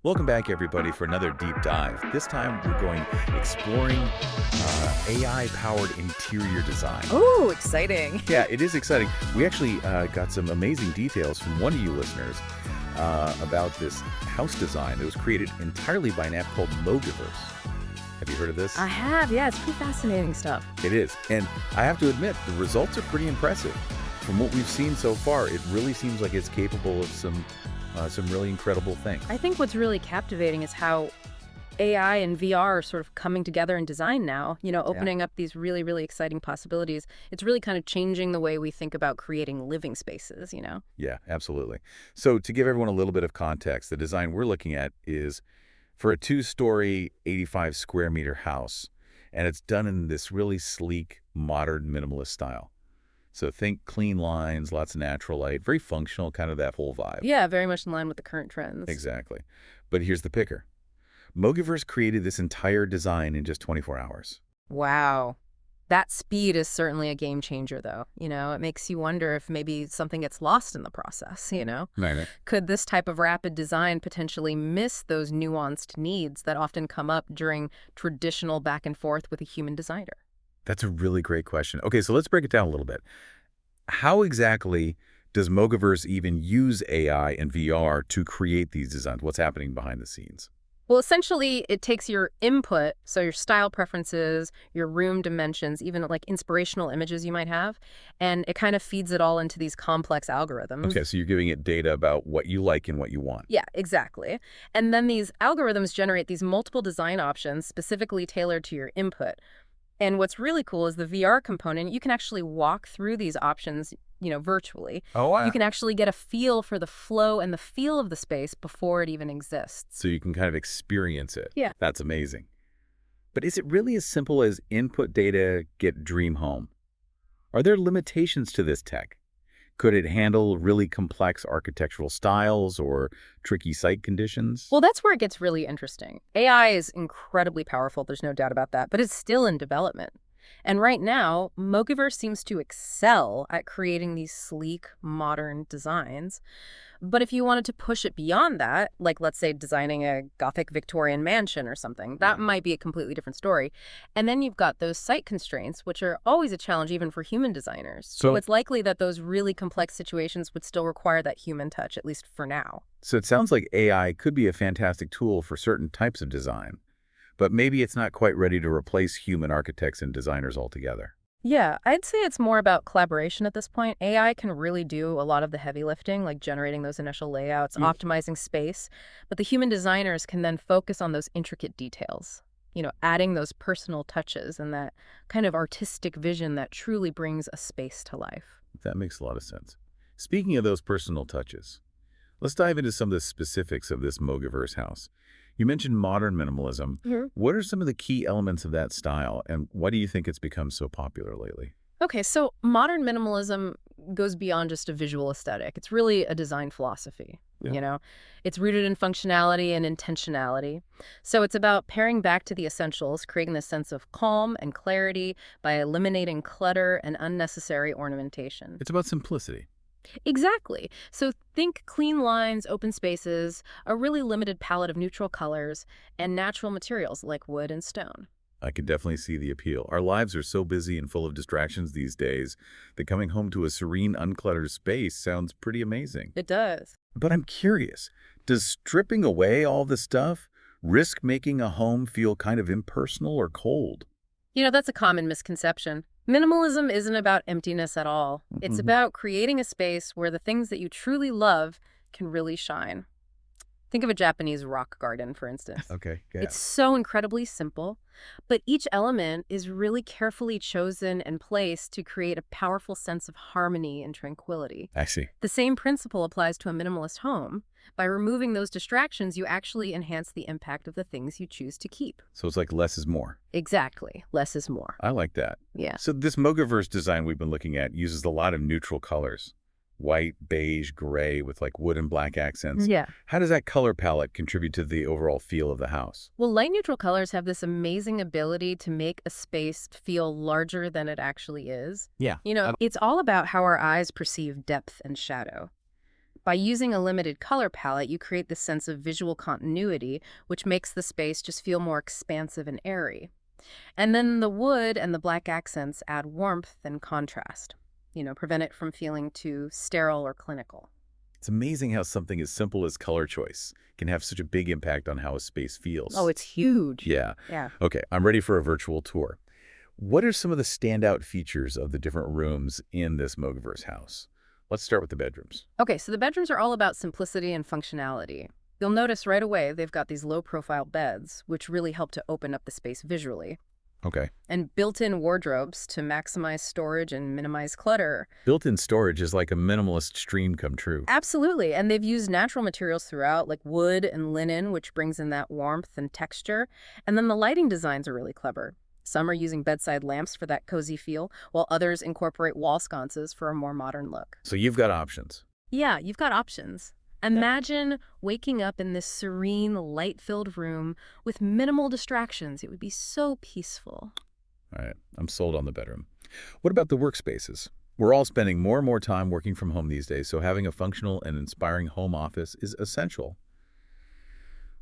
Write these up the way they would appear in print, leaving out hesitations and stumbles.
Welcome back, everybody, for another deep dive. This time, we're going exploring AI-powered interior design. Oh, exciting. Yeah, it is exciting. We actually got some amazing details from one of you listeners about this house design that was created entirely by an app called Mogiverse. Have you heard of this? I have, yeah, it's pretty fascinating stuff. It is. And I have to admit, the results are pretty impressive. From what we've seen so far, it really seems like it's capable of some really incredible things. I think what's really captivating is how AI and VR are sort of coming together in design now, opening up these really, really exciting possibilities. It's really kind of changing the way we think about creating living spaces. Yeah, absolutely. So to give everyone a little bit of context, the design we're looking at is for a 2-story, 85 square meter house, and it's done in this really sleek, modern, minimalist style. So think clean lines, lots of natural light, very functional, kind of that whole vibe. Yeah, very much in line with the current trends. Exactly. But here's the picker. Mogiverse created this entire design in just 24 hours. Wow. That speed is certainly a game changer, though. It makes you wonder if maybe something gets lost in the process. Right. Could this type of rapid design potentially miss those nuanced needs that often come up during traditional back and forth with a human designer? That's a really great question. Okay, so let's break it down a little bit. How exactly does Mogiverse even use AI and VR to create these designs? What's happening behind the scenes? Well, essentially, it takes your input, so your style preferences, your room dimensions, even like inspirational images you might have, and it kind of feeds it all into these complex algorithms. Okay, so you're giving it data about what you like and what you want. Yeah, exactly. And then these algorithms generate these multiple design options specifically tailored to your input. And what's really cool is the VR component. You can actually walk through these options, virtually. Oh, wow. You can actually get a feel for the flow and the feel of the space before it even exists. So you can kind of experience it. Yeah. That's amazing. But is it really as simple as input data, get dream home? Are there limitations to this tech? Could it handle really complex architectural styles or tricky site conditions? Well, that's where it gets really interesting. AI is incredibly powerful, there's no doubt about that, but it's still in development. And right now, Mogiverse seems to excel at creating these sleek, modern designs. But if you wanted to push it beyond that, like let's say designing a Gothic Victorian mansion or something, that might be a completely different story. And then you've got those site constraints, which are always a challenge even for human designers. So it's likely that those really complex situations would still require that human touch, at least for now. So it sounds like AI could be a fantastic tool for certain types of design, but maybe it's not quite ready to replace human architects and designers altogether. Yeah, I'd say it's more about collaboration at this point. AI can really do a lot of the heavy lifting, like generating those initial layouts, optimizing space, but the human designers can then focus on those intricate details, adding those personal touches and that kind of artistic vision that truly brings a space to life. That makes a lot of sense. Speaking of those personal touches, let's dive into some of the specifics of this Mogiverse house. You mentioned modern minimalism. What are some of the key elements of that style, and why do you think it's become so popular lately? Okay, so modern minimalism goes beyond just a visual aesthetic. It's really a design philosophy. It's rooted in functionality and intentionality. So it's about paring back to the essentials, creating this sense of calm and clarity by eliminating clutter and unnecessary ornamentation. It's about simplicity. Exactly. So think clean lines, open spaces, a really limited palette of neutral colors, and natural materials like wood and stone. I can definitely see the appeal. Our lives are so busy and full of distractions these days that coming home to a serene, uncluttered space sounds pretty amazing. It does. But I'm curious, does stripping away all the stuff risk making a home feel kind of impersonal or cold? That's a common misconception. Minimalism isn't about emptiness at all. It's about creating a space where the things that you truly love can really shine. Think of a Japanese rock garden, for instance. Okay, yeah. It's so incredibly simple, but each element is really carefully chosen and placed to create a powerful sense of harmony and tranquility. I see. The same principle applies to a minimalist home. By removing those distractions, you actually enhance the impact of the things you choose to keep. So it's like less is more. Exactly. Less is more. I like that. Yeah. So this Mogiverse design we've been looking at uses a lot of neutral colors. White, beige, gray with like wood and black accents. Yeah. How does that color palette contribute to the overall feel of the house? Well, light neutral colors have this amazing ability to make a space feel larger than it actually is. Yeah. It's all about how our eyes perceive depth and shadow. By using a limited color palette, you create this sense of visual continuity, which makes the space just feel more expansive and airy. And then the wood and the black accents add warmth and contrast, prevent it from feeling too sterile or clinical. It's amazing how something as simple as color choice can have such a big impact on how a space Oh, feels. it's huge. Yeah. Yeah. Okay, I'm ready for a virtual tour. What are some of the standout features of the different rooms in this Mogiverse house? Let's start with the bedrooms. Okay, so the bedrooms are all about simplicity and functionality. You'll notice right away they've got these low-profile beds, which really help to open up the space visually, Okay. and built-in wardrobes to maximize storage and minimize clutter. Built-in storage is like a minimalist dream come true. Absolutely, and they've used natural materials throughout, like wood and linen, which brings in that warmth and texture. And then the lighting designs are really clever. Some are using bedside lamps for that cozy feel, while others incorporate wall sconces for a more modern look. So you've got options. Yeah, you've got options. Imagine waking up in this serene, light-filled room with minimal distractions. It would be so peaceful. All right, I'm sold on the bedroom. What about the workspaces? We're all spending more and more time working from home these days, so having a functional and inspiring home office is essential.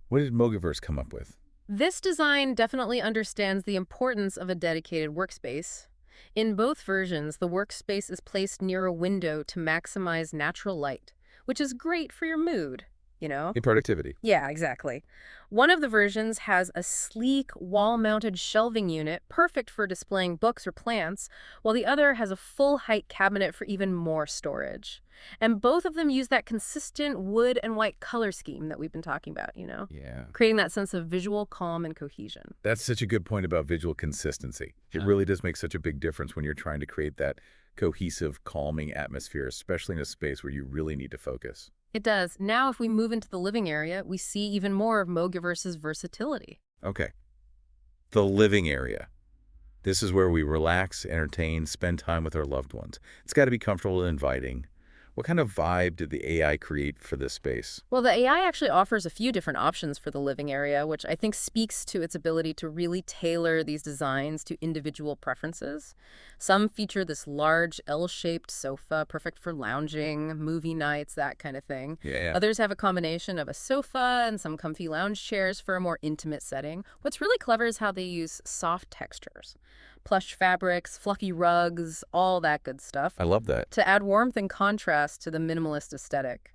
What did Mogiverse come up with? This design definitely understands the importance of a dedicated workspace. In both versions, the workspace is placed near a window to maximize natural light, which is great for your mood. In productivity. Yeah, exactly. One of the versions has a sleek wall-mounted shelving unit, perfect for displaying books or plants, while the other has a full-height cabinet for even more storage. And both of them use that consistent wood and white color scheme that we've been talking about, Yeah. creating that sense of visual calm and cohesion. That's such a good point about visual consistency. It really does make such a big difference when you're trying to create that cohesive, calming atmosphere, especially in a space where you really need to focus. It does. Now, if we move into the living area, we see even more of Mogiverse's versatility. Okay. The living area. This is where we relax, entertain, spend time with our loved ones. It's got to be comfortable and inviting. What kind of vibe did the AI create for this space? Well, the AI actually offers a few different options for the living area, which I think speaks to its ability to really tailor these designs to individual preferences. Some feature this large L-shaped sofa, perfect for lounging, movie nights, that kind of thing. Yeah. Others have a combination of a sofa and some comfy lounge chairs for a more intimate setting. What's really clever is how they use soft textures. Plush fabrics, fluffy rugs, all that good stuff I love that. to add warmth and contrast to the minimalist aesthetic.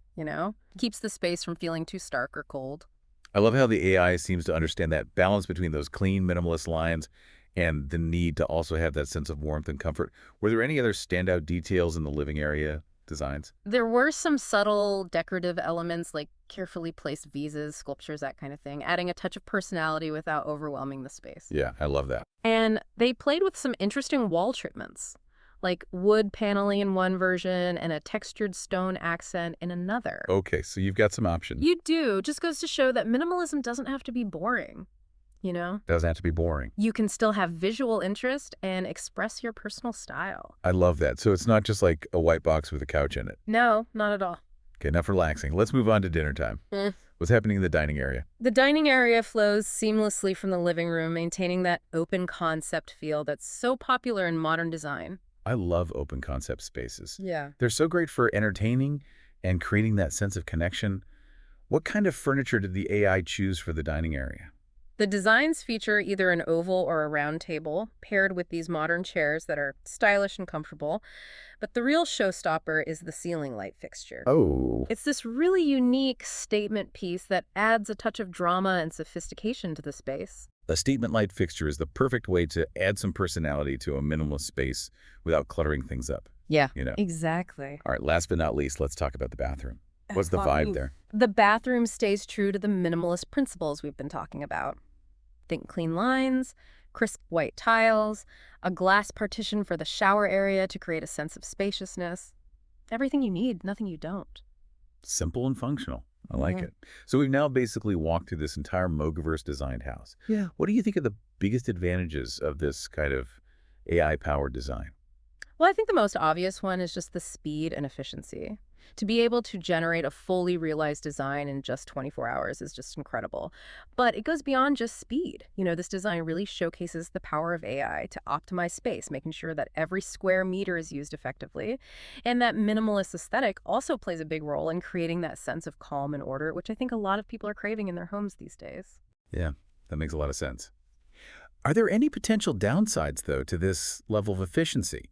Keeps the space from feeling too stark or cold. I love how the AI seems to understand that balance between those clean, minimalist lines and the need to also have that sense of warmth and comfort. Were there any other standout details in the living area designs? There were some subtle decorative elements like carefully placed vases, sculptures, that kind of thing, adding a touch of personality without overwhelming the space. Yeah, I love that. And they played with some interesting wall treatments, like wood paneling in one version and a textured stone accent in another. Okay, so you've got some options. You do. Just goes to show that minimalism doesn't have to be boring. Doesn't have to be boring. You can still have visual interest and express your personal style. I love that. So it's not just like a white box with a couch in it. No, not at all. Okay, enough relaxing. Let's move on to dinner time. What's happening in the dining area? The dining area flows seamlessly from the living room, maintaining that open concept feel that's so popular in modern design. I love open concept spaces. Yeah. They're so great for entertaining and creating that sense of connection. What kind of furniture did the AI choose for the dining area? The designs feature either an oval or a round table, paired with these modern chairs that are stylish and comfortable. But the real showstopper is the ceiling light fixture. Oh. It's this really unique statement piece that adds a touch of drama and sophistication to the space. A statement light fixture is the perfect way to add some personality to a minimalist space without cluttering things up. Yeah, You know. exactly. All right, last but not least, let's talk about the bathroom. What's the vibe there? The bathroom stays true to the minimalist principles we've been talking about. Think clean lines, crisp white tiles, a glass partition for the shower area to create a sense of spaciousness. Everything you need, nothing you don't. Simple and functional. I like Mhm. it. So we've now basically walked through this entire Mogiverse designed house. Yeah. What do you think are the biggest advantages of this kind of AI-powered design? Well, I think the most obvious one is just the speed and efficiency. To be able to generate a fully realized design in just 24 hours is just incredible. But it goes beyond just speed. This design really showcases the power of AI to optimize space, making sure that every square meter is used effectively. And that minimalist aesthetic also plays a big role in creating that sense of calm and order, which I think a lot of people are craving in their homes these days. Yeah, that makes a lot of sense. Are there any potential downsides, though, to this level of efficiency?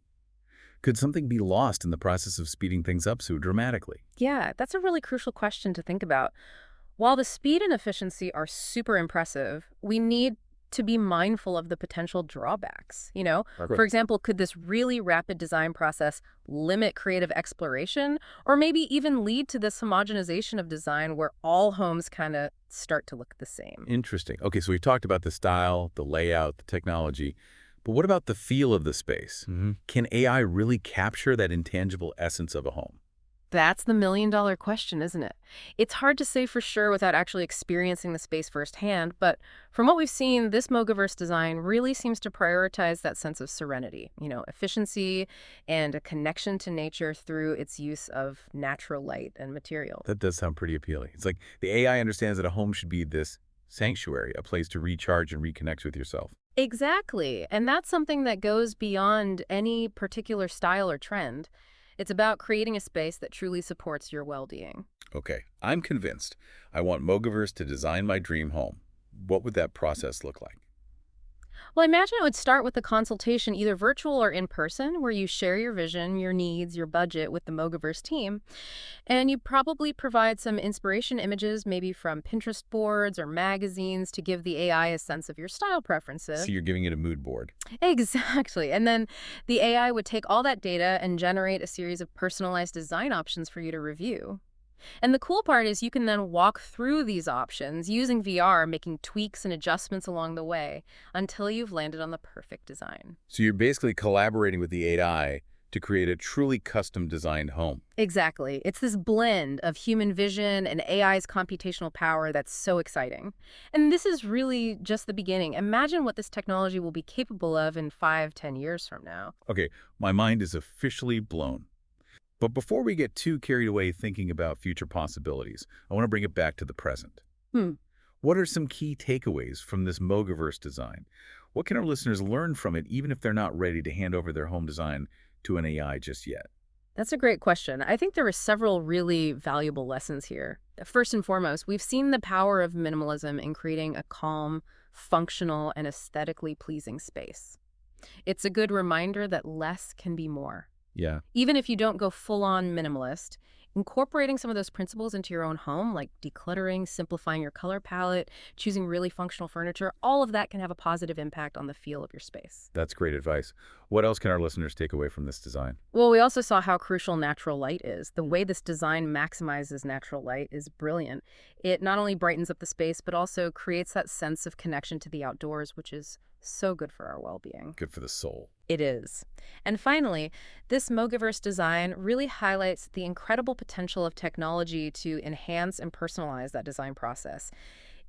Could something be lost in the process of speeding things up so dramatically? Yeah, that's a really crucial question to think about. While the speed and efficiency are super impressive, we need to be mindful of the potential drawbacks. Right. For example, could this really rapid design process limit creative exploration or maybe even lead to this homogenization of design where all homes kind of start to look the same? Interesting. Okay, so we've talked about the style, the layout, the technology, but what about the feel of the space? Can AI really capture that intangible essence of a home? That's the million-dollar question, isn't it? It's hard to say for sure without actually experiencing the space firsthand, but from what we've seen, this Mogiverse design really seems to prioritize that sense of serenity, efficiency and a connection to nature through its use of natural light and materials. That does sound pretty appealing. It's like the AI understands that a home should be this sanctuary, a place to recharge and reconnect with yourself. Exactly. And that's something that goes beyond any particular style or trend. It's about creating a space that truly supports your well-being. Okay, I'm convinced. I want Mogiverse to design my dream home. What would that process look like? Well, I imagine it would start with a consultation, either virtual or in person, where you share your vision, your needs, your budget with the Mogiverse team. And you probably provide some inspiration images, maybe from Pinterest boards or magazines, to give the AI a sense of your style preferences. So you're giving it a mood board. Exactly. And then the AI would take all that data and generate a series of personalized design options for you to review. And the cool part is you can then walk through these options using VR, making tweaks and adjustments along the way until you've landed on the perfect design. So you're basically collaborating with the AI to create a truly custom designed home. Exactly. It's this blend of human vision and AI's computational power that's so exciting. And this is really just the beginning. Imagine what this technology will be capable of in 5, 10 years from now. Okay, my mind is officially blown. But before we get too carried away thinking about future possibilities, I want to bring it back to the present. Hmm. What are some key takeaways from this Mogiverse design? What can our listeners learn from it, even if they're not ready to hand over their home design to an AI just yet? That's a great question. I think there are several really valuable lessons here. First and foremost, we've seen the power of minimalism in creating a calm, functional, and aesthetically pleasing space. It's a good reminder that less can be more. Yeah, Even if you don't go full-on minimalist, incorporating some of those principles into your own home, like decluttering, simplifying your color palette, choosing really functional furniture, all of that can have a positive impact on the feel of your space. that's great advice. What else can our listeners take away from this design? Well, we also saw how crucial natural light is. The way this design maximizes natural light is brilliant. It not only brightens up the space, but also creates that sense of connection to the outdoors, which is so good for our well-being. Good for the soul. It is. And finally, this Mogiverse design really highlights the incredible potential of technology to enhance and personalize that design process.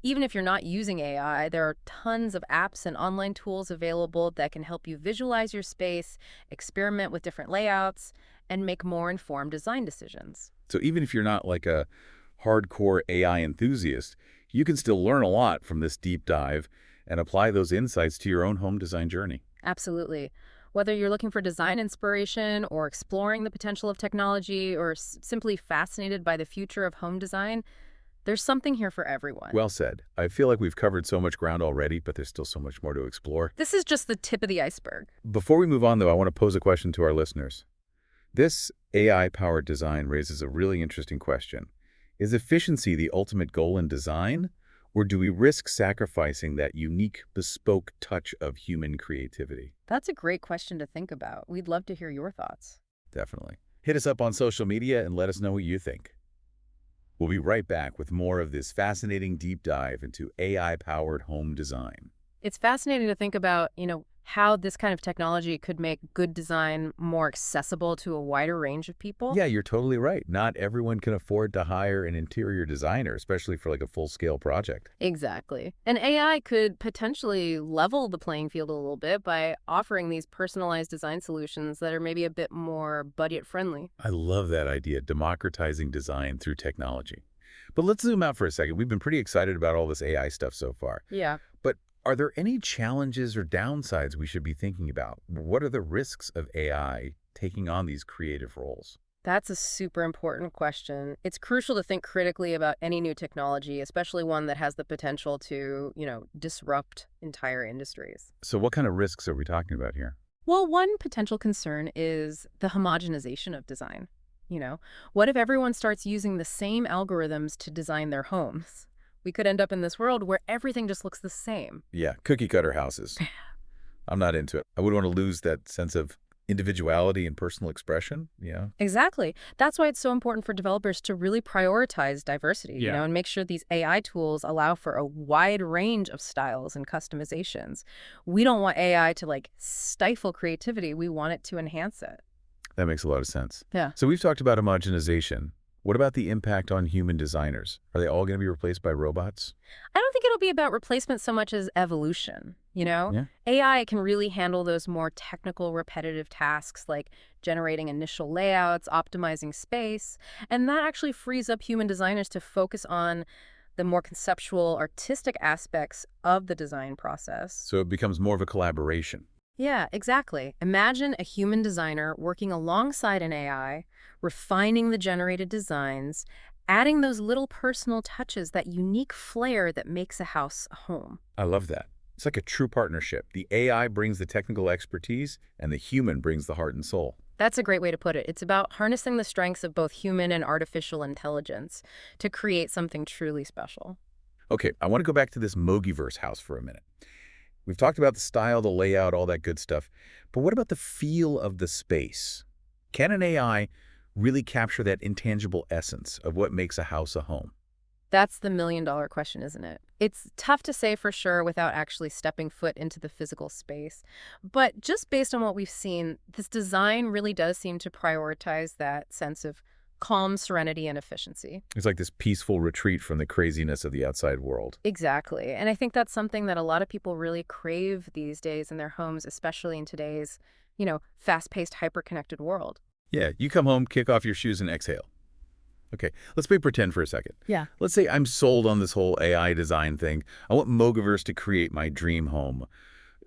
Even if you're not using AI, there are tons of apps and online tools available that can help you visualize your space, experiment with different layouts, and make more informed design decisions. So even if you're not like a hardcore AI enthusiast, you can still learn a lot from this deep dive and apply those insights to your own home design journey. Absolutely. Whether you're looking for design inspiration or exploring the potential of technology or simply fascinated by the future of home design, there's something here for everyone. Well said. I feel like we've covered so much ground already, but there's still so much more to explore. This is just the tip of the iceberg. Before we move on, though, I want to pose a question to our listeners. This AI-powered design raises a really interesting question. Is efficiency the ultimate goal in design, or do we risk sacrificing that unique, bespoke touch of human creativity? That's a great question to think about. We'd love to hear your thoughts. Definitely. Hit us up on social media and let us know what you think. We'll be right back with more of this fascinating deep dive into AI-powered home design. It's fascinating to think about, how this kind of technology could make good design more accessible to a wider range of people? Yeah, you're totally right. Not everyone can afford to hire an interior designer, especially for like a full-scale project. Exactly. And AI could potentially level the playing field a little bit by offering these personalized design solutions that are maybe a bit more budget friendly. I love that idea, democratizing design through technology. But let's zoom out for a second. We've been pretty excited about all this AI stuff so far. Yeah. But are there any challenges or downsides we should be thinking about? What are the risks of AI taking on these creative roles? That's a super important question. It's crucial to think critically about any new technology, especially one that has the potential to, disrupt entire industries. So what kind of risks are we talking about here? Well, one potential concern is the homogenization of design. You know, what if everyone starts using the same algorithms to design their homes? We could end up in this world where everything just looks the same. Yeah, cookie cutter houses. I'm not into it. I would want to lose that sense of individuality and personal expression. Yeah. Exactly. That's why it's so important for developers to really prioritize diversity, Yeah. and make sure these AI tools allow for a wide range of styles and customizations. We don't want AI to stifle creativity. We want it to enhance it. That makes a lot of sense. Yeah. So we've talked about homogenization. What about the impact on human designers? Are they all going to be replaced by robots? I don't think it'll be about replacement so much as evolution, Yeah. AI can really handle those more technical, repetitive tasks like generating initial layouts, optimizing space, and that actually frees up human designers to focus on the more conceptual, artistic aspects of the design process. So it becomes more of a collaboration. Yeah, exactly. Imagine a human designer working alongside an AI, refining the generated designs, adding those little personal touches, that unique flair that makes a house a home. I love that. It's like a true partnership. The AI brings the technical expertise and the human brings the heart and soul. That's a great way to put it. It's about harnessing the strengths of both human and artificial intelligence to create something truly special. Okay, I want to go back to this Mogiverse house for a minute. We've talked about the style, the layout, all that good stuff. But what about the feel of the space? Can an AI really capture that intangible essence of what makes a house a home? That's the million-dollar question, isn't it? It's tough to say for sure without actually stepping foot into the physical space. But just based on what we've seen, this design really does seem to prioritize that sense of calm, serenity, and efficiency. It's like this peaceful retreat from the craziness of the outside world. Exactly. And I think that's something that a lot of people really crave these days in their homes, especially in today's, fast-paced, hyper-connected world. Yeah, you come home, kick off your shoes, and exhale. Okay, let's play pretend for a second. Yeah. Let's say I'm sold on this whole AI design thing. I want Mogiverse to create my dream home.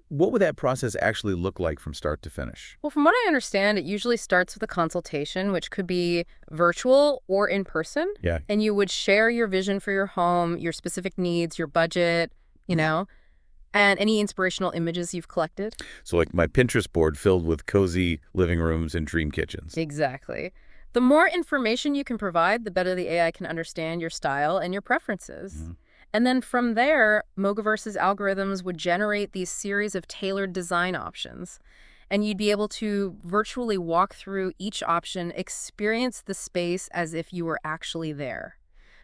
What would that process actually look like from start to finish? Well, from what I understand, it usually starts with a consultation, which could be virtual or in person. Yeah. And you would share your vision for your home, your specific needs, your budget, and any inspirational images you've collected. So like my Pinterest board filled with cozy living rooms and dream kitchens. Exactly. The more information you can provide, the better the AI can understand your style and your preferences. Mhm. And then from there, Mogiverse's algorithms would generate these series of tailored design options. And you'd be able to virtually walk through each option, experience the space as if you were actually there.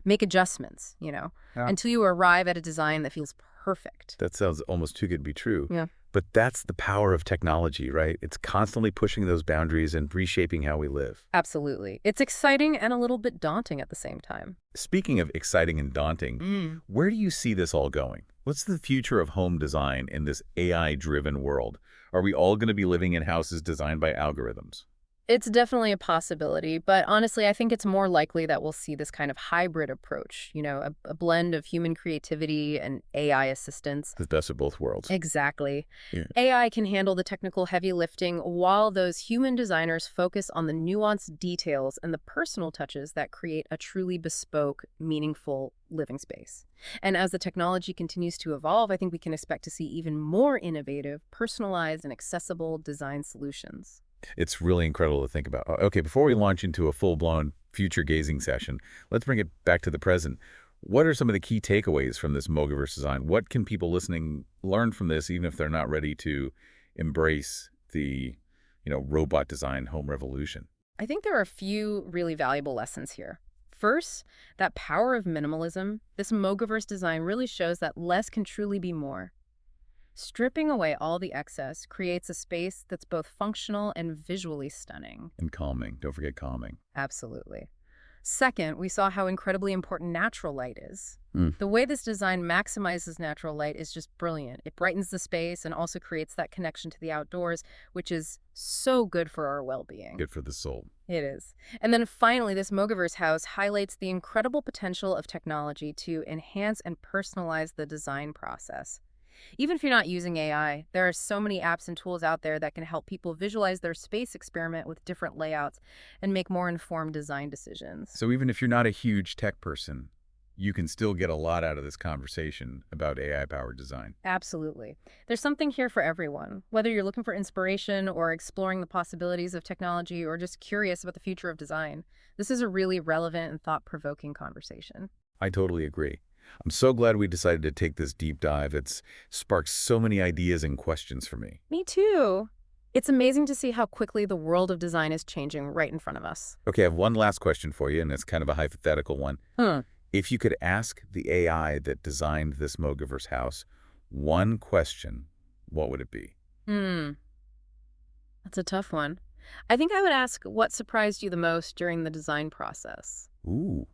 Make adjustments, Yeah. until you arrive at a design that feels perfect. That sounds almost too good to be true. Yeah. But that's the power of technology, right? It's constantly pushing those boundaries and reshaping how we live. Absolutely. It's exciting and a little bit daunting at the same time. Speaking of exciting and daunting, where do you see this all going? What's the future of home design in this AI-driven world? Are we all going to be living in houses designed by algorithms? It's definitely a possibility, but honestly, I think it's more likely that we'll see this kind of hybrid approach, a blend of human creativity and AI assistance. The best of both worlds. Exactly. Yeah. AI can handle the technical heavy lifting while those human designers focus on the nuanced details and the personal touches that create a truly bespoke, meaningful living space. And as the technology continues to evolve, I think we can expect to see even more innovative, personalized, and accessible design solutions. It's really incredible to think about. Okay, before we launch into a full-blown future gazing session, let's bring it back to the present. What are some of the key takeaways from this Mogiverse design? What can people listening learn from this, even if they're not ready to embrace the, robot design home revolution? I think there are a few really valuable lessons here. First, that power of minimalism. This Mogiverse design really shows that less can truly be more. Stripping away all the excess creates a space that's both functional and visually stunning. And calming. Don't forget calming. Absolutely. Second, we saw how incredibly important natural light is. Mm, The way this design maximizes natural light is just brilliant. It brightens the space and also creates that connection to the outdoors, which is so good for our well-being. good for the soul. It is. And then finally, this Mogiverse house highlights the incredible potential of technology to enhance and personalize the design process. Even if you're not using AI, there are so many apps and tools out there that can help people visualize their space, experiment with different layouts, and make more informed design decisions. So even if you're not a huge tech person, you can still get a lot out of this conversation about AI-powered design. Absolutely. There's something here for everyone, whether you're looking for inspiration or exploring the possibilities of technology or just curious about the future of design. This is a really relevant and thought-provoking conversation. I totally agree. I'm so glad we decided to take this deep dive. It's sparked so many ideas and questions for me. Me too. It's amazing to see how quickly the world of design is changing right in front of us. Okay, I have one last question for you, and it's kind of a hypothetical one. If you could ask the AI that designed this Mogiverse house one question, what would it be? Hmm. That's a tough one. I think I would ask what surprised you the most during the design process. Ooh,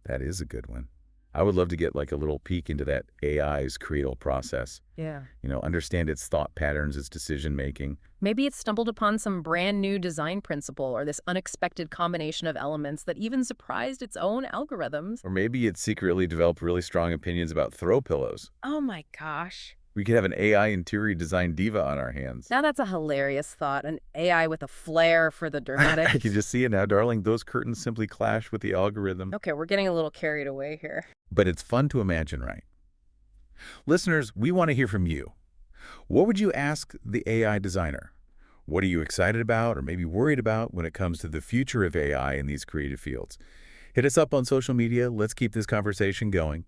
that is a good one. I would love to get like a little peek into that AI's creative process. Yeah. Understand its thought patterns, its decision making. Maybe it stumbled upon some brand new design principle or this unexpected combination of elements that even surprised its own algorithms. Or maybe it secretly developed really strong opinions about throw pillows. Oh my gosh. We could have an AI interior design diva on our hands. Now that's a hilarious thought, an AI with a flair for the dramatic. I can just see it now, darling. Those curtains simply clash with the algorithm. Okay, we're getting a little carried away here. But it's fun to imagine, right? Listeners, we want to hear from you. What would you ask the AI designer? What are you excited about or maybe worried about when it comes to the future of AI in these creative fields? Hit us up on social media. Let's keep this conversation going.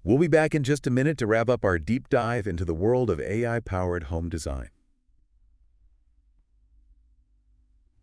We'll be back in just a minute to wrap up our deep dive into the world of AI-powered home design.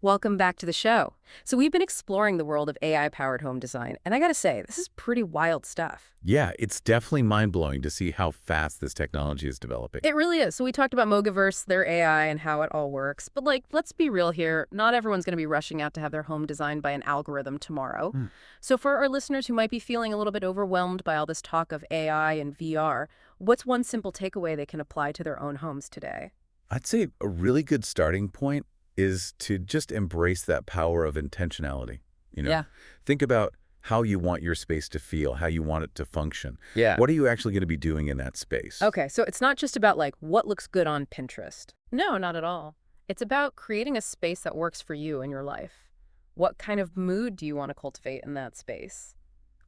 Welcome back to the show. So we've been exploring the world of AI-powered home design, and I gotta say, this is pretty wild stuff. Yeah, it's definitely mind-blowing to see how fast this technology is developing. It really is. So we talked about Mogiverse, their AI, and how it all works. But let's be real here. Not everyone's going to be rushing out to have their home designed by an algorithm tomorrow. So for our listeners who might be feeling a little bit overwhelmed by all this talk of AI and VR, what's one simple takeaway they can apply to their own homes today? I'd say a really good starting point is to just embrace that power of intentionality. Yeah. Think about how you want your space to feel, how you want it to function. Yeah. What are you actually going to be doing in that space? Okay, so it's not just about what looks good on Pinterest. No, not at all. It's about creating a space that works for you in your life. What kind of mood do you want to cultivate in that space?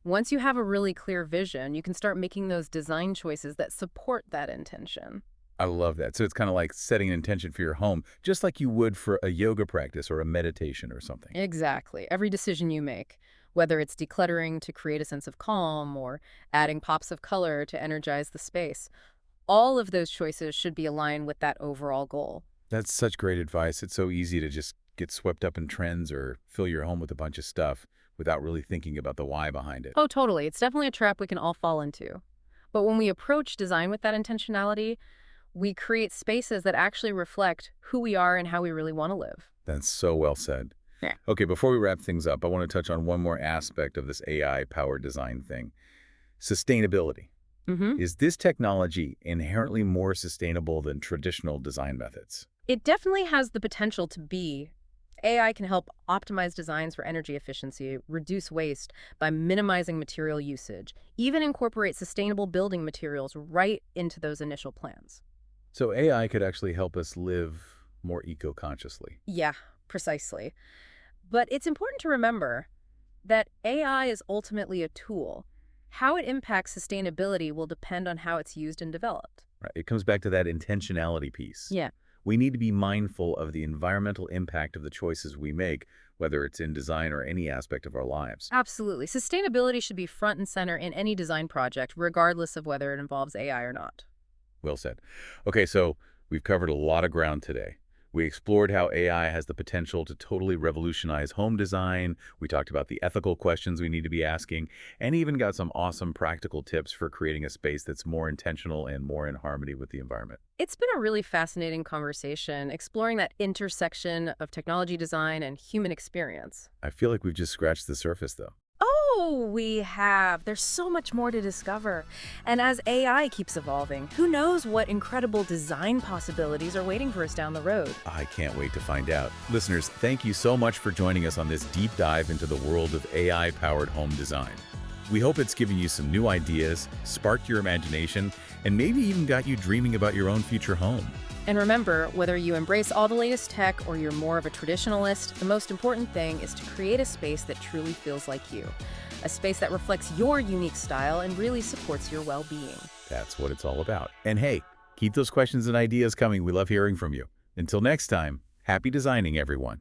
Once you have a really clear vision, you can start making those design choices that support that intention. I love that. So it's kind of like setting an intention for your home, just like you would for a yoga practice or a meditation or something. Exactly. Every decision you make, whether it's decluttering to create a sense of calm or adding pops of color to energize the space, all of those choices should be aligned with that overall goal. That's such great advice. It's so easy to just get swept up in trends or fill your home with a bunch of stuff without really thinking about the why behind it. Oh, totally. It's definitely a trap we can all fall into. But when we approach design with that intentionality, we create spaces that actually reflect who we are and how we really want to live. That's so well said. Yeah. Okay, before we wrap things up, I want to touch on one more aspect of this AI-powered design thing. Sustainability. Is this technology inherently more sustainable than traditional design methods? It definitely has the potential to be. AI can help optimize designs for energy efficiency, reduce waste by minimizing material usage, even incorporate sustainable building materials right into those initial plans. So AI could actually help us live more eco-consciously. Yeah, precisely. But it's important to remember that AI is ultimately a tool. How it impacts sustainability will depend on how it's used and developed. Right? It comes back to that intentionality piece. Yeah. We need to be mindful of the environmental impact of the choices we make, whether it's in design or any aspect of our lives. Absolutely. Sustainability should be front and center in any design project, regardless of whether it involves AI or not. Well said. Okay, so we've covered a lot of ground today. We explored how AI has the potential to totally revolutionize home design. We talked about the ethical questions we need to be asking, and even got some awesome practical tips for creating a space that's more intentional and more in harmony with the environment. It's been a really fascinating conversation exploring that intersection of technology design and human experience. I feel like we've just scratched the surface, though. Oh, we have. There's so much more to discover. And as AI keeps evolving, who knows what incredible design possibilities are waiting for us down the road. I can't wait to find out. Listeners, thank you so much for joining us on this deep dive into the world of AI-powered home design. We hope it's given you some new ideas, sparked your imagination, and maybe even got you dreaming about your own future home. And remember, whether you embrace all the latest tech or you're more of a traditionalist, the most important thing is to create a space that truly feels like you. A space that reflects your unique style and really supports your well-being. That's what it's all about. And hey, keep those questions and ideas coming. We love hearing from you. Until next time, happy designing, everyone.